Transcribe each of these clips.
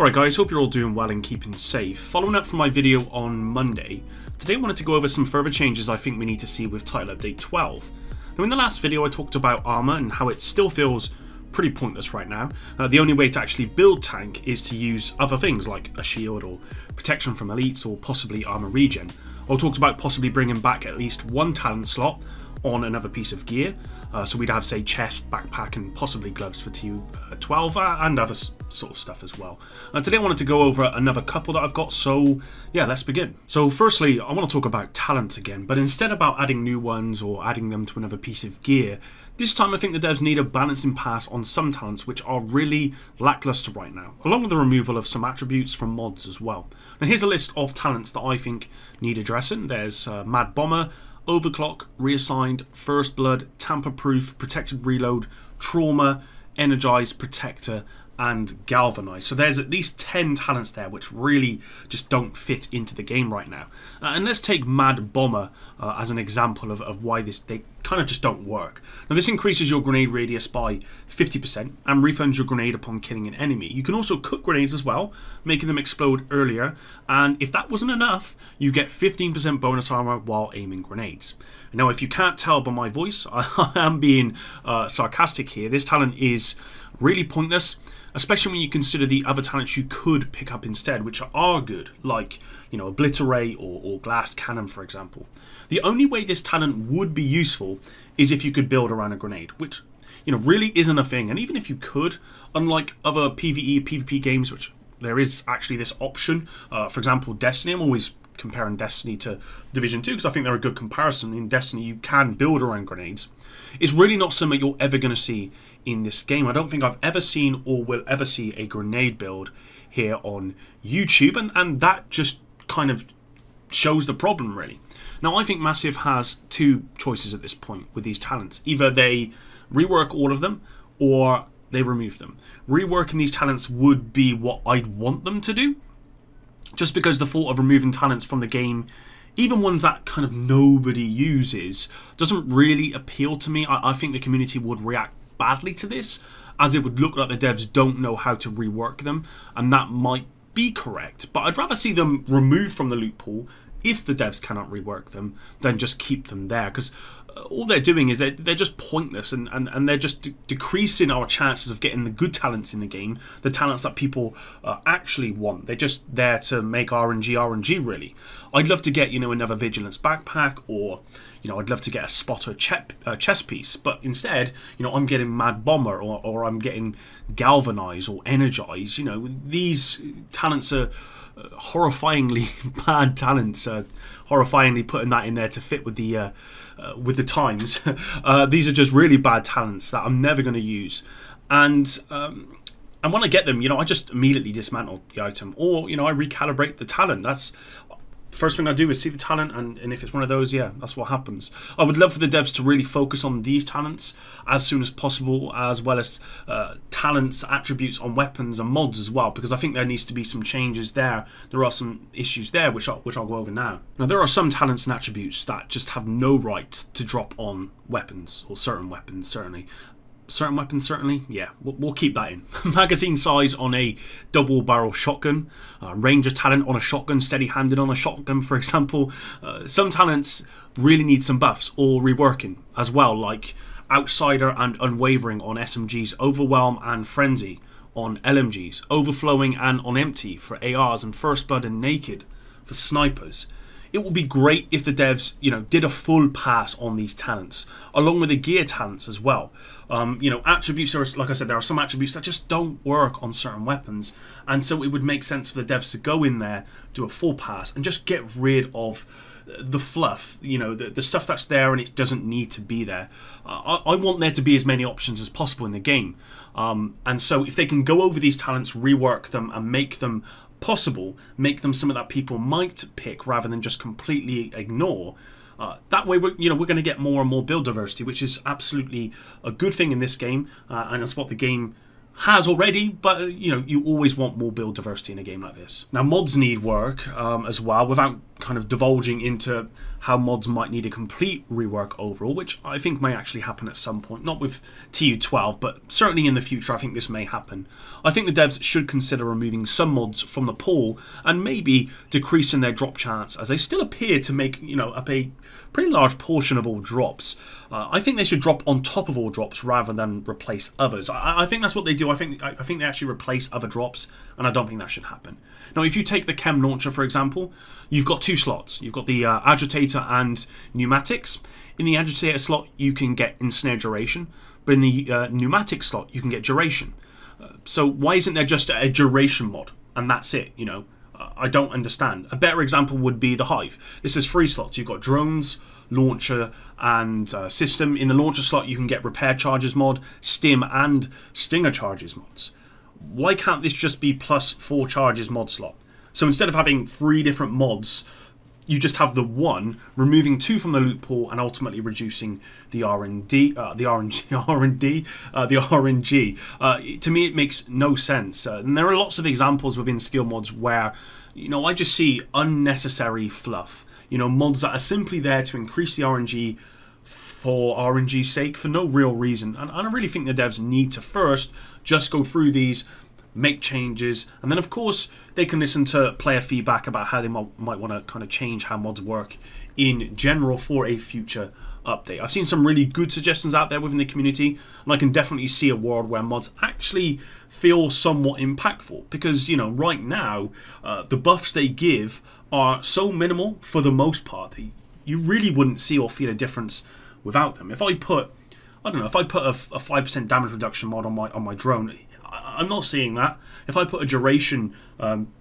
Alright guys, hope you're all doing well and keeping safe. Following up from my video on Monday, today I wanted to go over some further changes I think we need to see with Title Update 12. Now in the last video I talked about armor and how it still feels pretty pointless right now. The only way to actually build tank is to use other things like a shield or protection from elites or possibly armor regen. I talked about possibly bringing back at least one talent slot on another piece of gear, so we'd have say chest, backpack and possibly gloves for TU12 and other sort of stuff as well. Today I wanted to go over another couple that I've got, so yeah, let's begin. So firstly I want to talk about talents again, but instead about adding new ones or adding them to another piece of gear, this time I think the devs need a balancing pass on some talents which are really lackluster right now, along with the removal of some attributes from mods as well. Now here's a list of talents that I think need addressing. There's Mad Bomber, Overclock, Reassigned, First Blood, Tamper Proof, Protected Reload, Trauma, Energized, Protector and Galvanize. So there's at least 10 talents there which really just don't fit into the game right now. And let's take Mad Bomber as an example of why they kind of just don't work. Now this increases your grenade radius by 50% and refunds your grenade upon killing an enemy. You can also cook grenades as well, making them explode earlier, and if that wasn't enough, you get 15% bonus armor while aiming grenades. Now if you can't tell by my voice, I am being sarcastic here. This talent is really pointless, especially when you consider the other talents you could pick up instead, which are good, like, you know, Obliterate or Glass Cannon, for example. The only way this talent would be useful is if you could build around a grenade, which, you know, really isn't a thing. And even if you could, unlike other PvE, PvP games, which there is actually this option, for example, Destiny, I'm always comparing Destiny to Division 2 because I think they're a good comparison. In Destiny you can build around grenades. It's really not something you're ever going to see in this game. I don't think I've ever seen or will ever see a grenade build here on YouTube, and that just kind of shows the problem really. Now I think Massive has two choices at this point with these talents. Either they rework all of them or they remove them. Reworking these talents would be what I'd want them to do, just because the thought of removing talents from the game, even ones that kind of nobody uses, doesn't really appeal to me. I think the community would react badly to this, as it would look like the devs don't know how to rework them, and that might be correct, but I'd rather see them removed from the loot pool if the devs cannot rework them than just keep them there, because all they're doing is they're just pointless, and they're just decreasing our chances of getting the good talents in the game, the talents that people actually want. They're just there to make RNG really. I'd love to get, you know, another Vigilance backpack, or, you know, I'd love to get a spotter chest piece, but instead, you know, I'm getting Mad Bomber or I'm getting Galvanize or Energize. You know, these talents are horrifyingly bad talents, horrifyingly putting that in there to fit with the times. These are just really bad talents that I'm never going to use, and when I get them, you know, I just immediately dismantle the item, or, you know, I recalibrate the talent. That's first thing I do is see the talent, and if it's one of those, yeah, that's what happens. I would love for the devs to really focus on these talents as soon as possible, as well as talents, attributes on weapons and mods as well, because I think there needs to be some changes there. There are some issues there which I'll go over now. Now there are some talents and attributes that just have no right to drop on weapons, or certain weapons certainly. Certain weapons, certainly, yeah, we'll keep that in. Magazine size on a double barrel shotgun, ranger talent on a shotgun, steady handed on a shotgun, for example. Some talents really need some buffs or reworking as well, like Outsider and Unwavering on SMGs, Overwhelm and Frenzy on LMGs, Overflowing and on Empty for ARs, and First Blood and Naked for snipers. It would be great if the devs, you know, did a full pass on these talents, along with the gear talents as well. You know, attributes are, like I said, there are some attributes that just don't work on certain weapons, and so it would make sense for the devs to go in there, do a full pass, and just get rid of the fluff, you know, the stuff that's there and it doesn't need to be there. I want there to be as many options as possible in the game, and so if they can go over these talents, rework them and make them possible, make them something that people might pick rather than just completely ignore, that way we're going to get more and more build diversity, which is absolutely a good thing in this game, and that's what the game has already, but you know, you always want more build diversity in a game like this. Now mods need work as well, without kind of divulging into how mods might need a complete rework overall, which I think may actually happen at some point. Not with TU12, but certainly in the future I think this may happen. I think the devs should consider removing some mods from the pool and maybe decreasing their drop chance, as they still appear to make, you know, up a pretty large portion of all drops. I think they should drop on top of all drops rather than replace others. I think that's what they do. I think they actually replace other drops, and I don't think that should happen. Now, if you take the chem launcher, for example, you've got two slots. You've got the agitator and pneumatics. In the agitator slot, you can get ensnare duration, but in the pneumatic slot, you can get duration. So why isn't there just a duration mod, and that's it, you know? I don't understand. A better example would be the Hive. This is 3 slots. You've got drones, launcher, and system. In the launcher slot, you can get repair charges mod, stim, and stinger charges mods. Why can't this just be plus 4 charges mod slot? So instead of having 3 different mods, you just have the one, removing 2 from the loot pool and ultimately reducing the RNG. To me, it makes no sense. And there are lots of examples within skill mods where, you know, I just see unnecessary fluff. You know, mods that are simply there to increase the RNG for RNG's sake for no real reason. And I really think the devs need to first just go through these, make changes, and then of course they can listen to player feedback about how they might want to kind of change how mods work in general for a future update. I've seen some really good suggestions out there within the community, and I can definitely see a world where mods actually feel somewhat impactful, because, you know, right now the buffs they give are so minimal for the most part that you really wouldn't see or feel a difference without them. If I put, I don't know, if I put a 5% damage reduction mod on my drone, I'm not seeing that. If I put a duration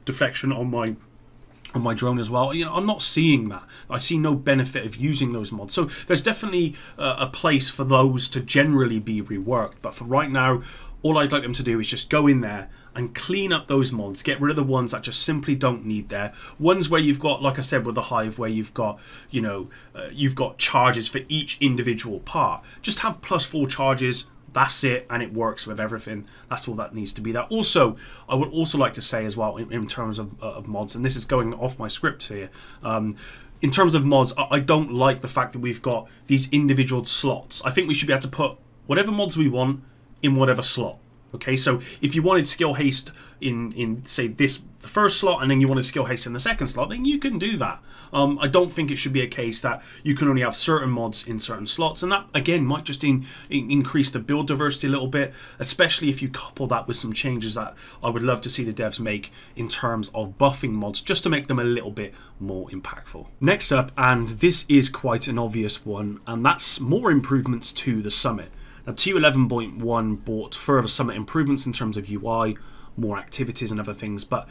deflection on my drone as well, you know, I'm not seeing that. I see no benefit of using those mods. So there's definitely a place for those to generally be reworked. But for right now, all I'd like them to do is just go in there and clean up those mods, get rid of the ones that just simply don't need there. Ones where you've got, like I said with the Hive, where you've got, you know, you've got charges for each individual part. Just have plus 4 charges. That's it, and it works with everything. That's all that needs to be there. Also, I would also like to say as well, in terms of mods, and this is going off my script here, in terms of mods, I don't like the fact that we've got these individual slots. I think we should be able to put whatever mods we want in whatever slot. Okay, so if you wanted skill haste in say the first slot, and then you wanted skill haste in the second slot, then you can do that. I don't think it should be a case that you can only have certain mods in certain slots, and that again might just increase the build diversity a little bit, especially if you couple that with some changes that I would love to see the devs make in terms of buffing mods, just to make them a little bit more impactful. Next up, and this is quite an obvious one, and that's more improvements to the summit. Now, TU11.1 brought further summit improvements in terms of UI, more activities and other things, but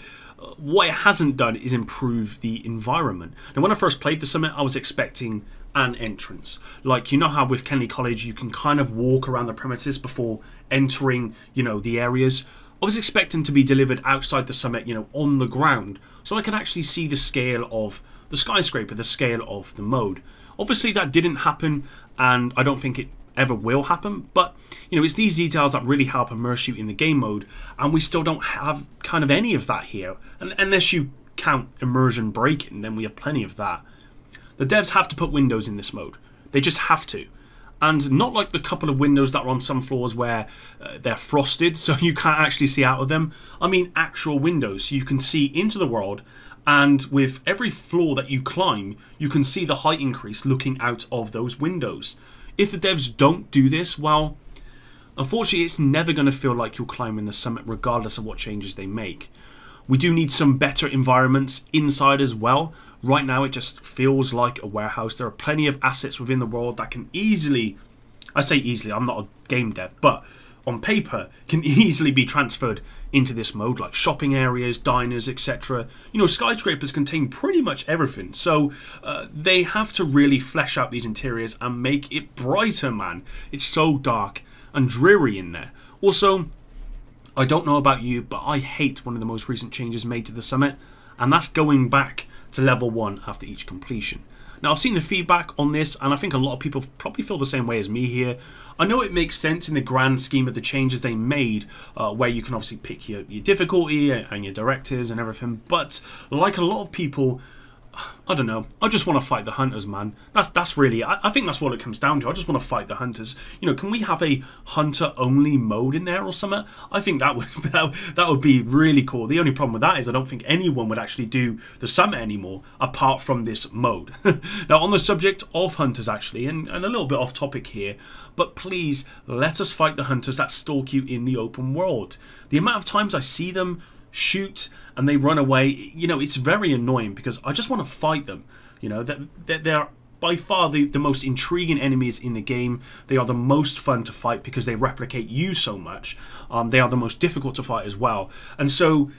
what it hasn't done is improve the environment. Now, when I first played the summit, I was expecting an entrance. Like, you know how with Kennedy College you can kind of walk around the premises before entering, you know, the areas? I was expecting to be delivered outside the summit, you know, on the ground, so I could actually see the scale of the skyscraper, the scale of the mode. Obviously that didn't happen, and I don't think it ever will happen, but you know, it's these details that really help immerse you in the game mode, and we still don't have kind of any of that here. And unless you count immersion breaking, then we have plenty of that. The devs have to put windows in this mode. They just have to. And not like the couple of windows that are on some floors where they're frosted, so you can't actually see out of them. I mean actual windows, so you can see into the world, and with every floor that you climb, you can see the height increase looking out of those windows. If the devs don't do this, well, unfortunately it's never going to feel like you're climbing the summit regardless of what changes they make. We do need some better environments inside as well. Right now it just feels like a warehouse. There are plenty of assets within the world that can easily, I say easily, I'm not a game dev, but on paper can easily be transferred into this mode, like shopping areas, diners, etc. You know, skyscrapers contain pretty much everything, so they have to really flesh out these interiors and make it brighter, man. It's so dark and dreary in there. Also, I don't know about you, but I hate one of the most recent changes made to the summit, and that's going back to level 1 after each completion. Now, I've seen the feedback on this, and I think a lot of people probably feel the same way as me here. I know it makes sense in the grand scheme of the changes they made, where you can obviously pick your difficulty and your directives and everything, but like a lot of people, I don't know. I just want to fight the hunters, man. That's really. I think that's what it comes down to. I just want to fight the hunters. You know, can we have a hunter-only mode in there or something? I think that would be really cool. The only problem with that is I don't think anyone would actually do the summit anymore apart from this mode. Now, on the subject of hunters, actually, and a little bit off topic here, but please let us fight the hunters that stalk you in the open world. The amount of times I see them shoot and they run away, you know, it's very annoying because I just want to fight them. You know, they're by far the most intriguing enemies in the game. They are the most fun to fight because they replicate you so much. They are the most difficult to fight as well. And so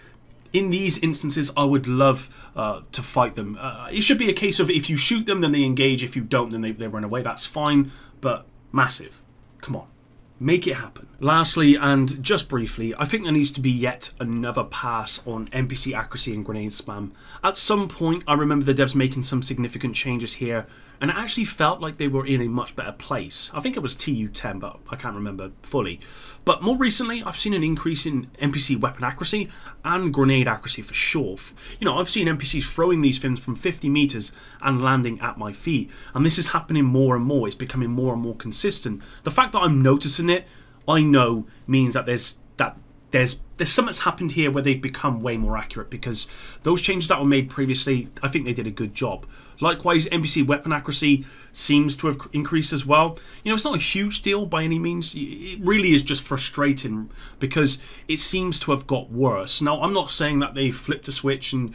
in these instances, I would love to fight them. It should be a case of if you shoot them, then they engage. If you don't, then they run away. That's fine, but massive. Come on. Make it happen. Lastly, and just briefly, I think there needs to be yet another pass on NPC accuracy and grenade spam. At some point, I remember the devs making some significant changes here, and it actually felt like they were in a much better place. I think it was TU12, but I can't remember fully. But more recently, I've seen an increase in NPC weapon accuracy and grenade accuracy for sure. You know, I've seen NPCs throwing these things from 50 meters and landing at my feet. And this is happening more and more. It's becoming more and more consistent. The fact that I'm noticing it, I know, means that there's something that's happened here where they've become way more accurate, because those changes that were made previously, I think they did a good job. Likewise, NPC weapon accuracy seems to have increased as well. You know, it's not a huge deal by any means. It really is just frustrating because it seems to have got worse. Now, I'm not saying that they flipped a switch and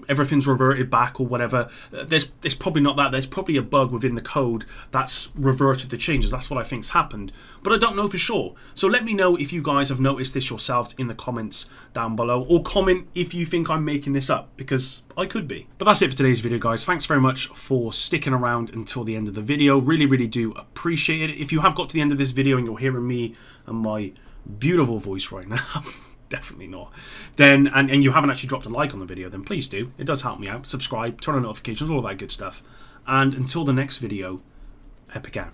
everything's reverted back or whatever. There's probably not that. There's probably a bug within the code that's reverted the changes. That's what I think's happened, but I don't know for sure. So let me know if you guys have noticed this yourselves in the comments down below, or comment if you think I'm making this up, because I could be. But that's it for today's video, guys. Thanks very much for sticking around until the end of the video. Really do appreciate it. If you have got to the end of this video and you're hearing me and my beautiful voice right now, definitely not, then and you haven't actually dropped a like on the video, then please do. It does help me out. Subscribe, turn on notifications, all that good stuff. And until the next video, epic out.